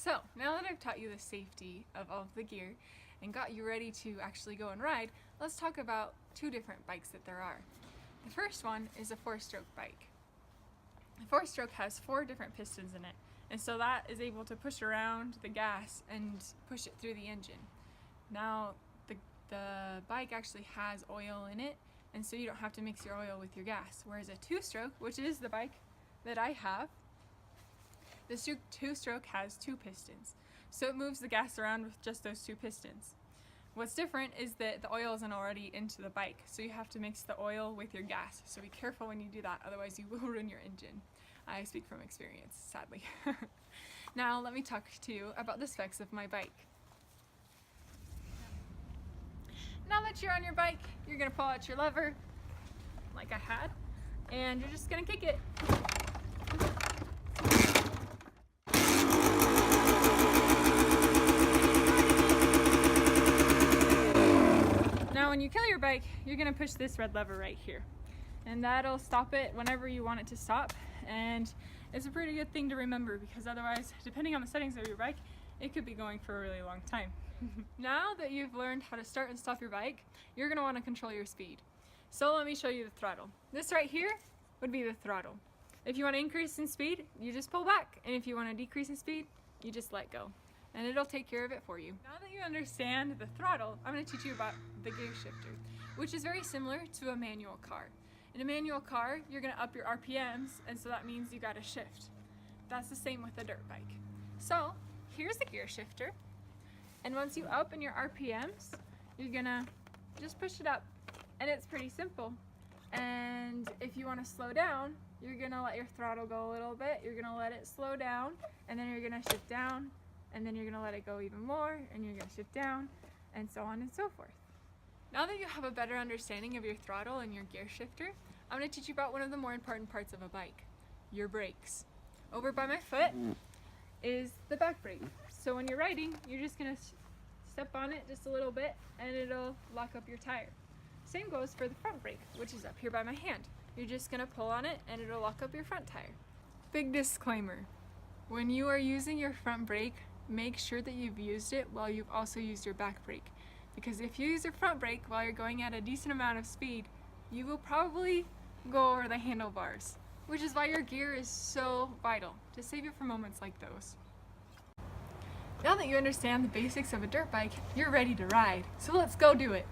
So, now that I've taught you the safety of all of the gear and got you ready to actually go and ride, let's talk about two different bikes that there are. The first one is a 4-stroke bike. The 4-stroke has 4 different pistons in it, and so that is able to push around the gas and push it through the engine. Now, the bike actually has oil in it, and so you don't have to mix your oil with your gas. Whereas a 2-stroke, which is the bike that I have, the 2-stroke has 2 pistons, so it moves the gas around with just those 2 pistons. What's different is that the oil isn't already into the bike, so you have to mix the oil with your gas. So be careful when you do that, otherwise you will ruin your engine. I speak from experience, sadly. Now let me talk to you about the specs of my bike. Now that you're on your bike, you're going to pull out your lever, like I had, and you're just going to kick it. Now when you kill your bike, you're going to push this red lever right here, and that'll stop it whenever you want it to stop. And it's a pretty good thing to remember, because otherwise, depending on the settings of your bike, it could be going for a really long time. Now that you've learned how to start and stop your bike, you're going to want to control your speed. So let me show you the throttle. This right here would be the throttle. If you want to increase in speed, you just pull back, and if you want to decrease in speed, you just let go, and it'll take care of it for you. Now that you understand the throttle, I'm going to teach you about the gear shifter, which is very similar to a manual car. In a manual car, you're going to up your RPMs, and so that means you got to shift. That's the same with a dirt bike. So here's the gear shifter, and once you up in your RPMs, you're going to just push it up, and it's pretty simple. And if you want to slow down, you're going to let your throttle go a little bit, you're going to let it slow down, and then you're going to shift down, and then you're going to let it go even more, and you're going to shift down, and so on and so forth. Now that you have a better understanding of your throttle and your gear shifter, I'm going to teach you about one of the more important parts of a bike, your brakes. Over by my foot is the back brake. So when you're riding, you're just going to step on it just a little bit, and it'll lock up your tire. Same goes for the front brake, which is up here by my hand. You're just going to pull on it, and it'll lock up your front tire. Big disclaimer, when you are using your front brake, make sure that you've used it while you've also used your back brake. Because if you use your front brake while you're going at a decent amount of speed, you will probably go over the handlebars, which is why your gear is so vital, to save you for moments like those. Now that you understand the basics of a dirt bike, you're ready to ride, so let's go do it!